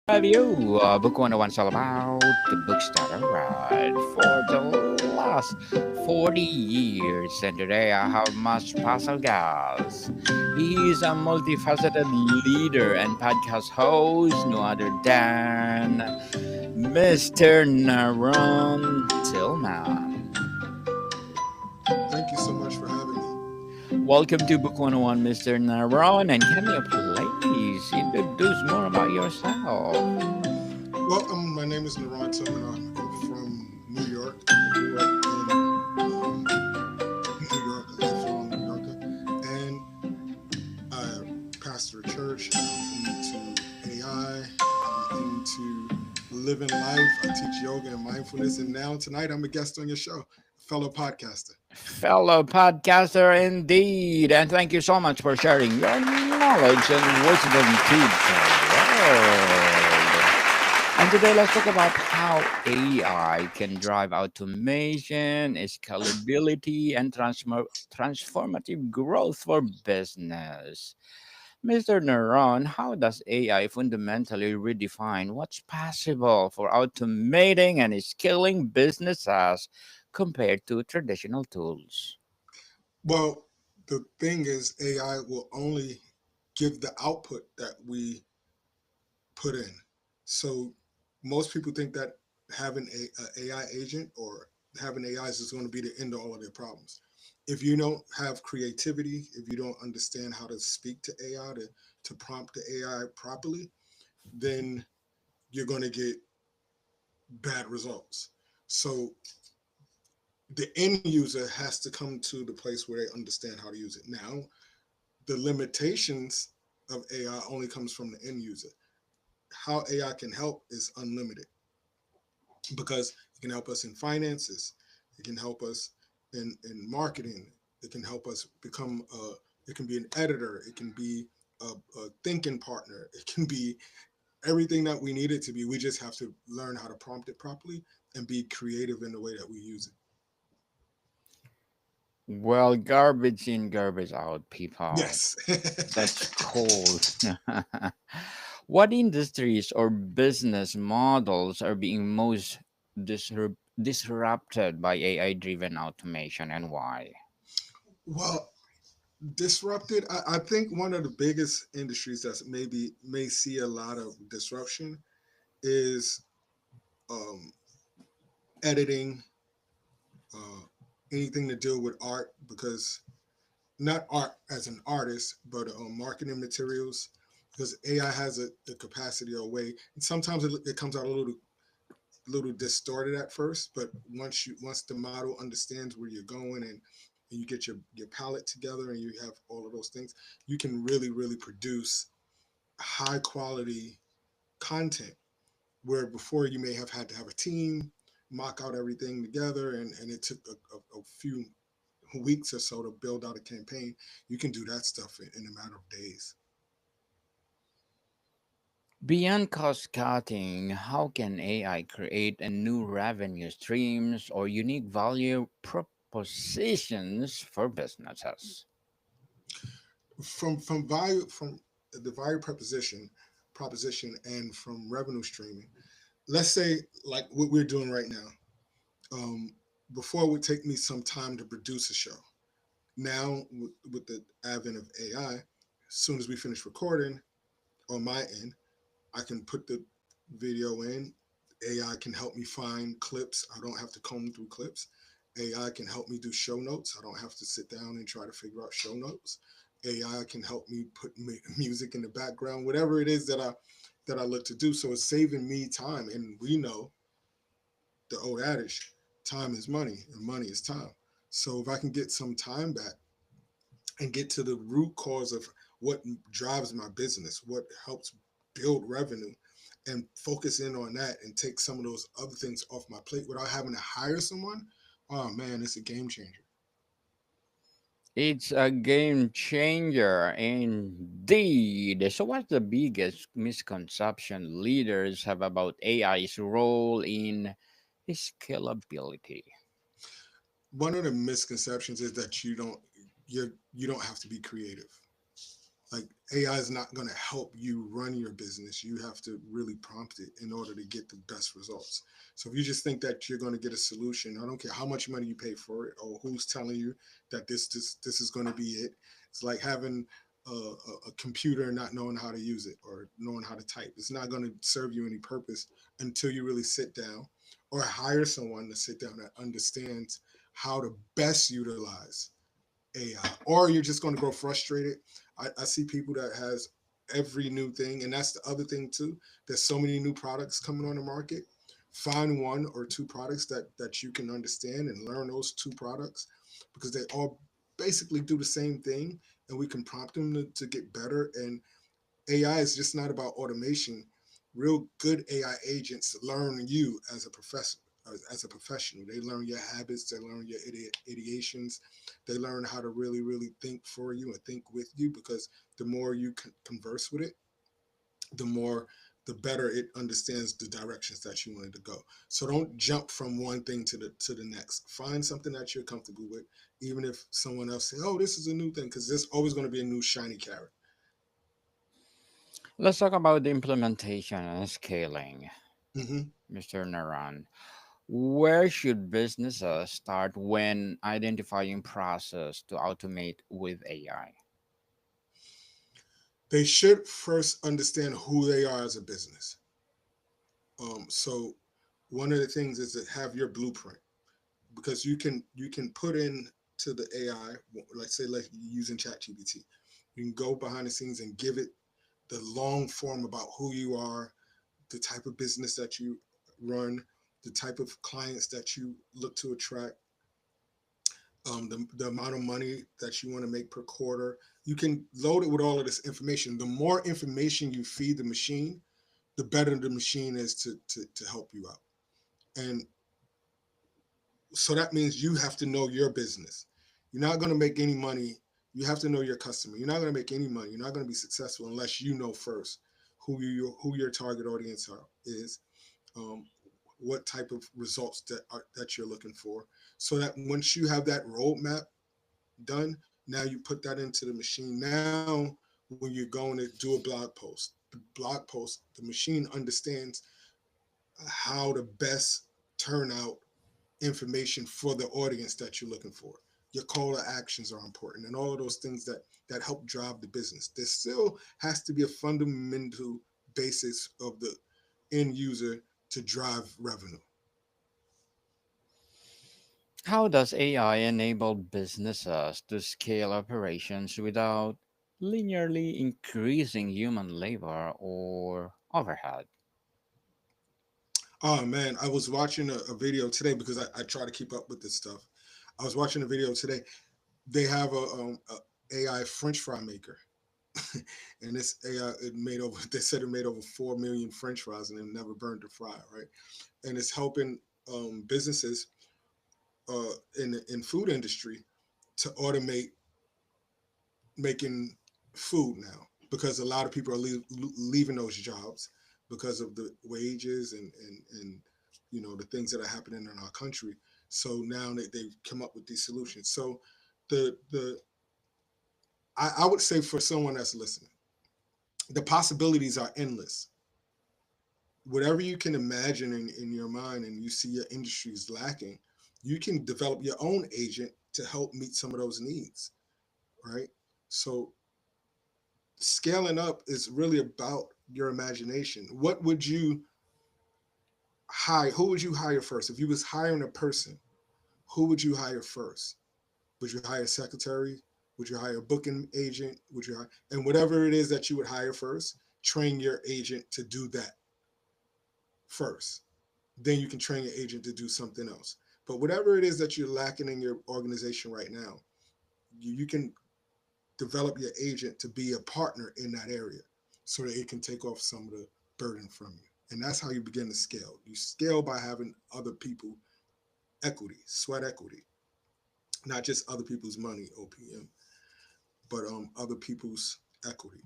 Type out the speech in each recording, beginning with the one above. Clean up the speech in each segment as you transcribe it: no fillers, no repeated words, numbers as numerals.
Review. Book 101 is all about the books that I read for the last 40 years. And today I have much special guest. He is a multifaceted leader and podcast host, no other than Mr. NaRon Tillman. Thank you so much for having me. Welcome to Book 101, Mr. NaRon. And can you please introduce more about yourself? Well, my name is NaRon Tillman. I'm from New York. I grew up in New York. I live from New York, and I pastor a church. I'm into AI. I'm into living life. I teach yoga and mindfulness, and now tonight I'm a guest on your show, fellow podcaster. Fellow podcaster indeed, and thank you so much for sharing your knowledge and wisdom to the world. And today let's talk about how AI can drive automation, scalability, and transformative growth for business. Mr. Neuron, how does AI fundamentally redefine what's possible for automating and scaling businesses compared to traditional tools? Well, the thing is, AI will only give the output that we put in. So most people think that having a AI agent or having AIs is going to be the end of all of their problems. If you don't have creativity, if you don't understand how to speak to AI, to prompt the AI properly, then you're going to get bad results. So the end user has to come to the place where they understand how to use it. Now, the limitations of AI only comes from the end user. How AI can help is unlimited because it can help us in finances, it can help us in marketing, it can help us become it can be an editor, it can be a thinking partner, it can be everything that we need it to be. We just have to learn how to prompt it properly and be creative in the way that we use it. Well, garbage in, garbage out, people. Yes. That's cool. What industries or business models are being most disrupted by AI driven automation and why? Well, disrupted. I think one of the biggest industries that's maybe may see a lot of disruption is um, editing, uh, anything to do with art, because not art as an artist, but marketing materials, because AI has a capacity or a way, and sometimes it comes out a little distorted at first, but once the model understands where you're going, and you get your palette together and you have all of those things, you can really produce high quality content, where before you may have had to have a team mock out everything together, and it took a few weeks or so to build out a campaign. You can do that stuff in a matter of days. Beyond cost cutting, how can AI create a new revenue streams or unique value propositions for businesses? From value, from the value proposition, and from revenue streaming. Let's say like what we're doing right now. Um, Before it would take me some time to produce a show. Now with the advent of AI, as soon as we finish recording on my end, I can put the video in. AI can help me find clips. I don't have to comb through clips. AI can help me do show notes. I don't have to sit down and try to figure out show notes. AI can help me put music in the background, whatever it is that I look to do. So it's saving me time. And we know the old adage, time is money and money is time. So if I can get some time back and get to the root cause of what drives my business, what helps build revenue, and focus in on that and take some of those other things off my plate without having to hire someone, oh man, it's a game changer. It's a game changer indeed. So, what's the biggest misconception leaders have about AI's role in scalability? One of the misconceptions is that you don't have to be creative. Like AI is not going to help you run your business. You have to really prompt it in order to get the best results. So if you just think that you're going to get a solution, I don't care how much money you pay for it or who's telling you that this is going to be it. It's like having a computer and not knowing how to use it or knowing how to type. It's not going to serve you any purpose until you really sit down or hire someone to sit down that understands how to best utilize AI, or you're just going to grow frustrated. I see people that has every new thing, and that's the other thing too. There's so many new products coming on the market. Find one or two products that you can understand and learn those two products because they all basically do the same thing, and we can prompt them to get better. And AI is just not about automation. Real good AI agents learn you as a professor, as a professional. They learn your habits, they learn your ideations, they learn how to really, really think for you and think with you because the more you converse with it, the more the better it understands the directions that you wanted to go. So don't jump from one thing to the next. Find something that you're comfortable with, even if someone else says, "Oh, this is a new thing," because there's always going to be a new shiny carrot. Let's talk about the implementation and scaling, Mm-hmm. Mr. NaRon. Where should businesses start when identifying process to automate with AI? They should first understand who they are as a business. So one of the things is to have your blueprint because you can put in to the AI, like say like using ChatGPT, you can go behind the scenes and give it the long form about who you are, the type of business that you run, the type of clients that you look to attract, the amount of money that you want to make per quarter. You can load it with all of this information. The more information you feed the machine, the better the machine is to help you out. And so that means you have to know your business. You're not going to make any money. You have to know your customer. You're not going to make any money. You're not going to be successful unless you know first who your target audience is, um, what type of results that you're looking for. So that once you have that roadmap done, now you put that into the machine. Now, when you're going to do a blog post, the machine understands how to best turn out information for the audience that you're looking for. Your call to actions are important, and all of those things that help drive the business. There still has to be a fundamental basis of the end user to drive revenue. How does AI enable businesses to scale operations without linearly increasing human labor or overhead? Oh man, I was watching a video today because I try to keep up with this stuff. I was watching a video today. They have a AI French fry maker, and this AI it made over. They said it made over 4 million French fries and it never burned a fry, right? And it's helping businesses in food industry to automate making food now because a lot of people are leaving those jobs because of the wages and the things that are happening in our country. So now they've come up with these solutions. So the I would say for someone that's listening, the possibilities are endless. Whatever you can imagine in your mind and you see your industry is lacking, you can develop your own agent to help meet some of those needs, right? So scaling up is really about your imagination. What would you hire? Who would you hire first? If you was hiring a person, who would you hire first? Would you hire a secretary? Would you hire a booking agent? Would you hire, and whatever it is that you would hire first, train your agent to do that first. Then you can train your agent to do something else. But whatever it is that you're lacking in your organization right now, you can develop your agent to be a partner in that area so that it can take off some of the burden from you. And that's how you begin to scale. You scale by having other people equity, sweat equity, not just other people's money, OPM, but other people's equity.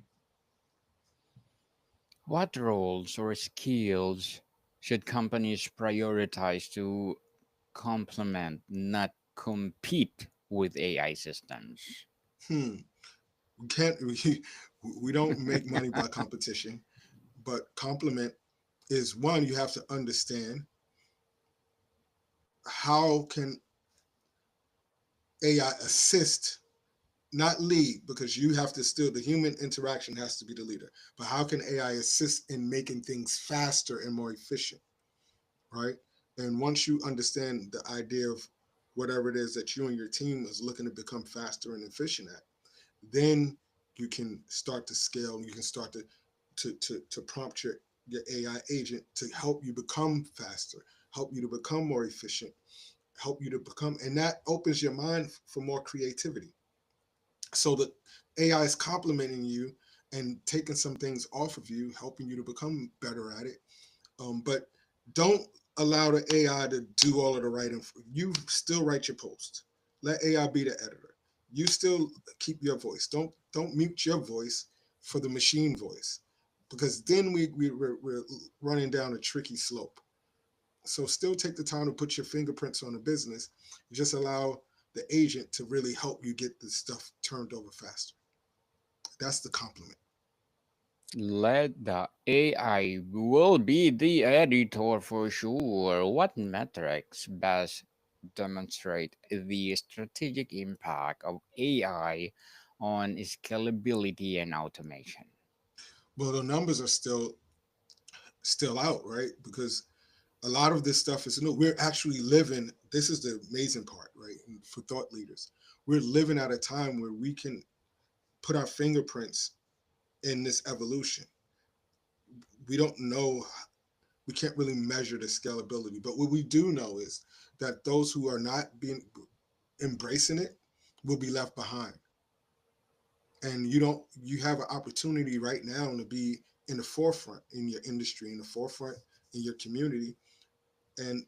What roles or skills should companies prioritize to complement, not compete with AI systems? Hmm. We can't. We don't make money by competition, but complement is one. You have to understand how can AI assist, not lead, because you have to still, the human interaction has to be the leader. But how can AI assist in making things faster and more efficient, right? And once you understand the idea of whatever it is that you and your team is looking to become faster and efficient at, then you can start to scale. You can start to prompt your AI agent to help you become faster, help you to become more efficient, help you to become, and that opens your mind for more creativity. So the AI is complementing you and taking some things off of you, helping you to become better at it. But don't allow the AI to do all of the writing. You still write your post. Let AI be the editor. You still keep your voice. Don't mute your voice for the machine voice, because then we're running down a tricky slope. So still take the time to put your fingerprints on the business. Just allow the agent to really help you get the stuff turned over faster. That's the compliment. Let the AI will be the editor for sure. What metrics best demonstrate the strategic impact of AI on scalability and automation? Well, the numbers are still out, right? Because a lot of this stuff is new. We're actually living. This is the amazing part, right? For thought leaders, we're living at a time where we can put our fingerprints in this evolution. We don't know. We can't really measure the scalability, but what we do know is that those who are not being embracing it will be left behind. And you have an opportunity right now to be in the forefront in your industry, in the forefront in your community. And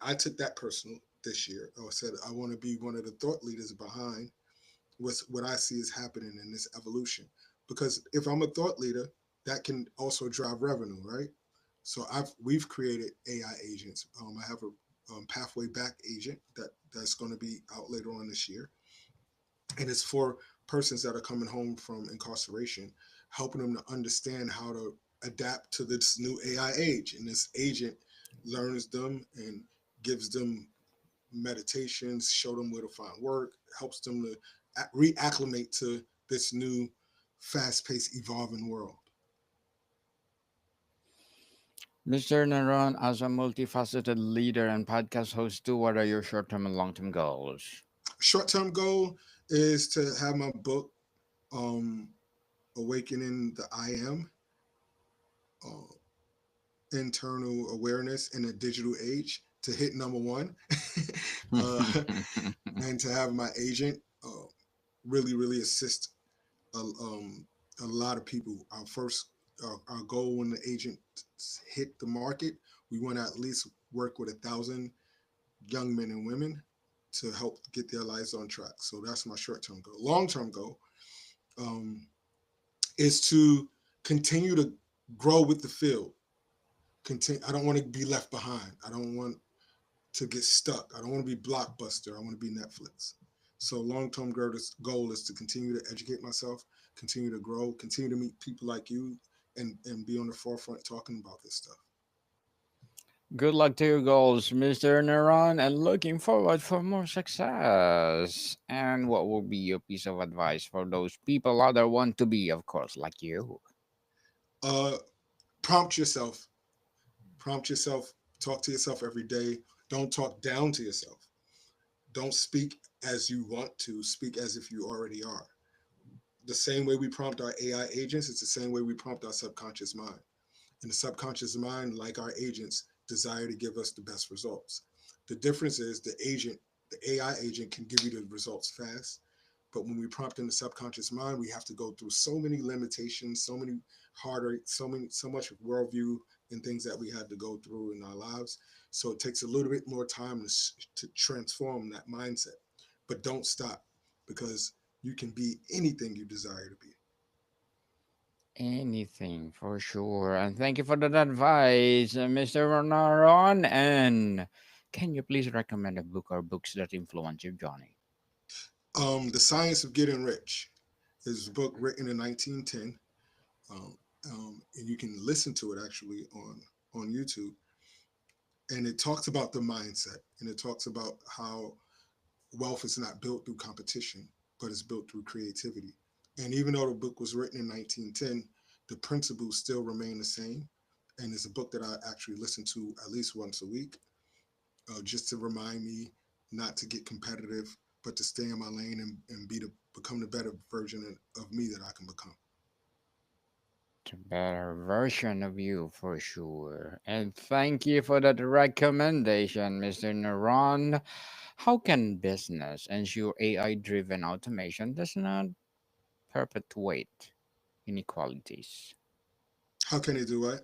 I took that personal this year. I said I want to be one of the thought leaders behind what I see is happening in this evolution. Because if I'm a thought leader, that can also drive revenue, right? So we've created AI agents. I have a pathway back agent that's going to be out later on this year, and it's for persons that are coming home from incarceration, helping them to understand how to adapt to this new AI age. And this agent learns them and gives them meditations, show them where to find work, helps them to reacclimate to this new, fast-paced, evolving world. Mr. Naron, as a multifaceted leader and podcast host too, what are your short-term and long-term goals? Short-term goal is to have my book, um, "Awakening the I Am." Uh, Internal awareness in a digital age, to hit number one, uh, and to have my agent really assist a lot of people. Our goal when the agent hit the market, we want to at least work with 1,000 young men and women to help get their lives on track. So that's my short term goal. Long term goal um, is to continue to grow with the field. Continue. I don't want to be left behind. I don't want to get stuck. I don't want to be Blockbuster. I want to be Netflix. So long-term goal is to continue to educate myself, continue to grow, continue to meet people like you, and be on the forefront talking about this stuff. Good luck to your goals, Mr. Naron, and looking forward for more success. And what will be your piece of advice for those people out there want to be, of course, like you? Uh, Prompt yourself. Prompt yourself. Talk to yourself every day. Don't talk down to yourself. Don't speak as you want to. Speak as if you already are. The same way we prompt our AI agents, it's the same way we prompt our subconscious mind. And the subconscious mind, like our agents, desire to give us the best results. The difference is the AI agent can give you the results fast. But when we prompt in the subconscious mind, we have to go through so many limitations, so many harder, so much worldview and things that we had to go through in our lives. So it takes a little bit more time to transform that mindset. But don't stop, because you can be anything you desire to be. Anything for sure. And thank you for that advice, Mr. Naron. And can you please recommend a book or books that influence you, Johnny? The Science of Getting Rich. It's a book written in 1910, um, and you can listen to it actually on YouTube. And it talks about the mindset, and it talks about how wealth is not built through competition, but it's built through creativity. And even though the book was written in 1910, the principles still remain the same. And it's a book that I actually listen to at least once a week, just to remind me not to get competitive, but to stay in my lane and become the better version of me that I can become. The better version of you for sure. And thank you for that recommendation, Mr. NaRon. How can business ensure AI driven automation does not perpetuate inequalities? How can they do what?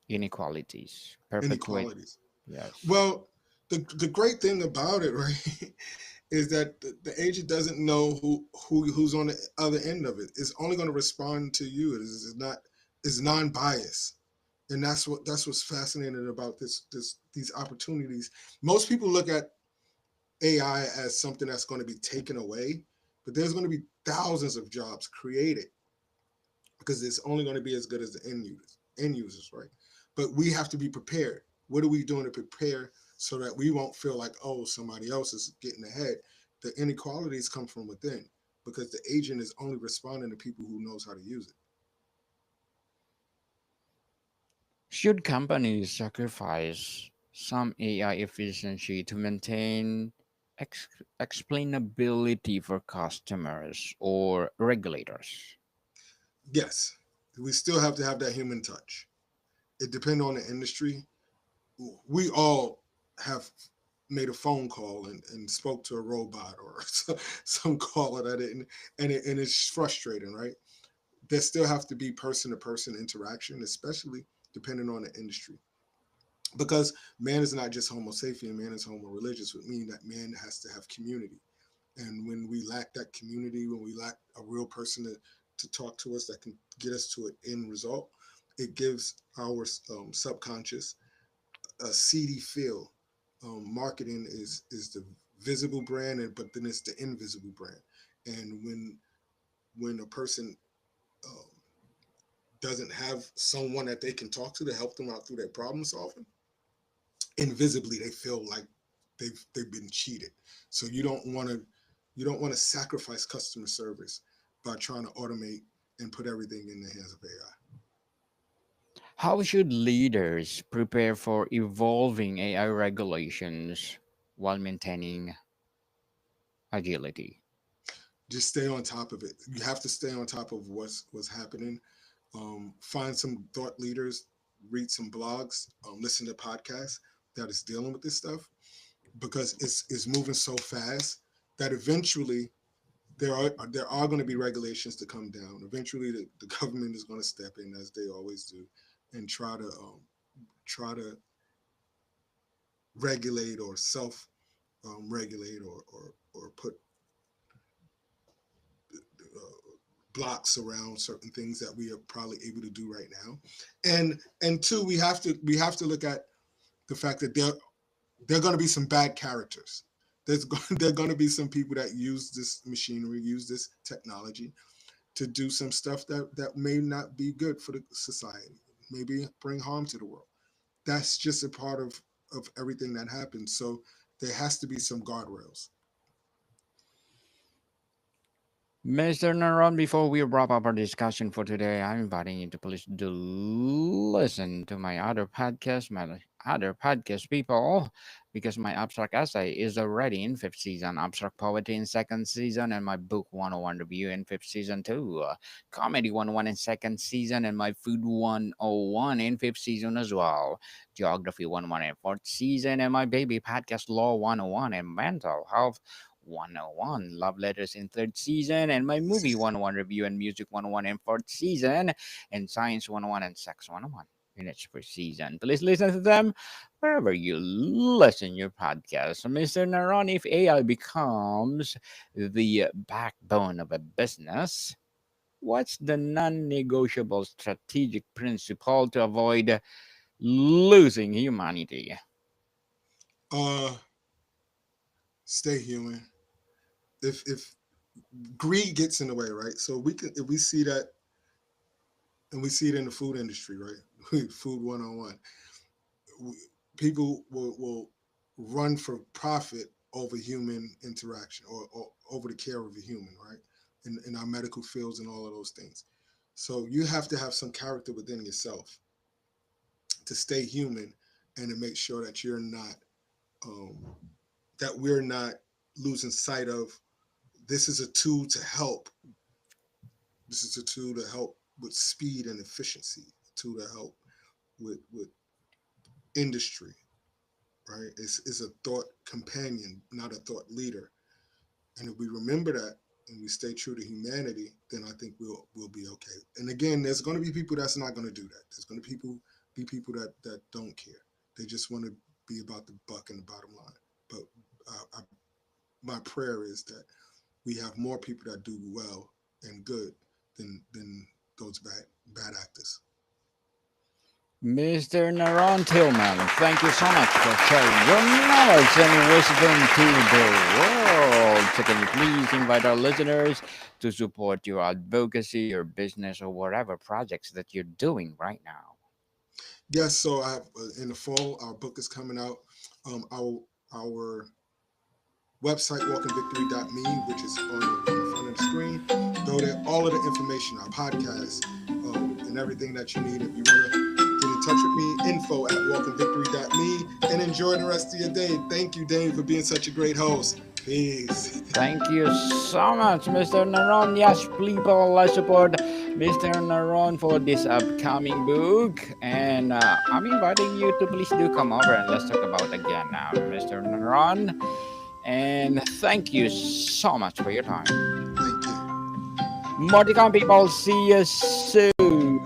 Inequalities. Perpetuate, Inequalities. yes. Well, the great thing about it, right, is that the agent doesn't know who's on the other end of it. It's only going to respond to you. It's non-biased, and that's what's fascinating about these opportunities. Most people look at AI as something that's going to be taken away, but there's going to be thousands of jobs created because it's only going to be as good as the end users, right? But we have to be prepared. What are we doing to prepare so that we won't feel like, oh, somebody else is getting ahead? The inequalities come from within because the agent is only responding to people who knows how to use it. Should companies sacrifice some AI efficiency to maintain explainability for customers or regulators? Yes, we still have to have that human touch. It depends on the industry. We all have made a phone call and spoke to a robot or some caller that didn't, and it's frustrating, right? There still have to be person to person interaction, especially depending on the industry. Because man is not just homo sapien, man is homo religious, which means that man has to have community. And when we lack that community, when we lack a real person to talk to us that can get us to an end result, it gives our subconscious a seedy feel. Marketing is the visible brand, but then it's the invisible brand. And when a person um, doesn't have someone that they can talk to help them out through their problem solving, invisibly they feel like they've been cheated. So you don't want to sacrifice customer service by trying to automate and put everything in the hands of AI. How should leaders prepare for evolving AI regulations while maintaining agility? Just stay on top of it. You have to stay on top of what's happening. Find some thought leaders, read some blogs, listen to podcasts that is dealing with this stuff because it's moving so fast that eventually there are going to be regulations to come down. Eventually, the government is going to step in as they always do, and try to regulate or self regulate or put blocks around certain things that we are probably able to do right now. And two, we have to look at the fact that there are going to be some bad characters. There are going to be some people that use this machinery, use this technology to do some stuff that may not be good for the society, maybe bring harm to the world. That's just a part of everything that happens. So there has to be some guardrails. Mr. Naron, before we wrap up our discussion for today, I'm inviting you to please do listen to my other podcast people, because my abstract essay is already in fifth season, abstract poetry in second season, and my book 101 review in fifth season too, comedy 101 in second season, and my food 101 in fifth season as well, geography 101 in fourth season, and my baby podcast law 101 and mental health 101 love letters in third season, and my movie 101 review and music 101 in fourth season, and science 101 and sex 101 in its first season. Please listen to them wherever you listen your podcast. Mr. Naron, if AI becomes the backbone of a business, what's the non-negotiable strategic principle to avoid losing humanity? Uh, Stay human. If greed gets in the way, right? So we can, if we see that, and we see it in the food industry, right? Food 101. People will run for profit over human interaction, or over the care of a human, right? In our medical fields and all of those things. So you have to have some character within yourself to stay human, and to make sure that you're not, um, that we're not losing sight of, this is a tool to help. This is a tool to help with speed and efficiency, a tool to help with industry, right? It's a thought companion, not a thought leader. And if we remember that and we stay true to humanity, then I think we'll be okay. And again, there's going to be people that's not going to do that. There's going to be people that don't care. They just want to be about the buck and the bottom line. But my prayer is that we have more people that do well and good than those bad actors. Mr. NaRon Tillman, thank you so much for sharing your knowledge and wisdom to the world. So can you please invite our listeners to support your advocacy, your business, or whatever projects that you're doing right now? Yes, so I have, in the fall, our book is coming out. Our website, walkingvictory.me, which is on the front of the screen. Go there, all of the information, our podcast, and everything that you need. If you want to get in touch with me, info at walkingvictory.me, and enjoy the rest of your day. Thank you, Dane, for being such a great host. Peace. Thank you so much, Mr. NaRon. Yes, people, let's support Mr. NaRon for this upcoming book. And I'm inviting you to please do come over and let's talk about again now, Mr. NaRon. And thank you so much for your time. Thank you. More to come, people. See you soon.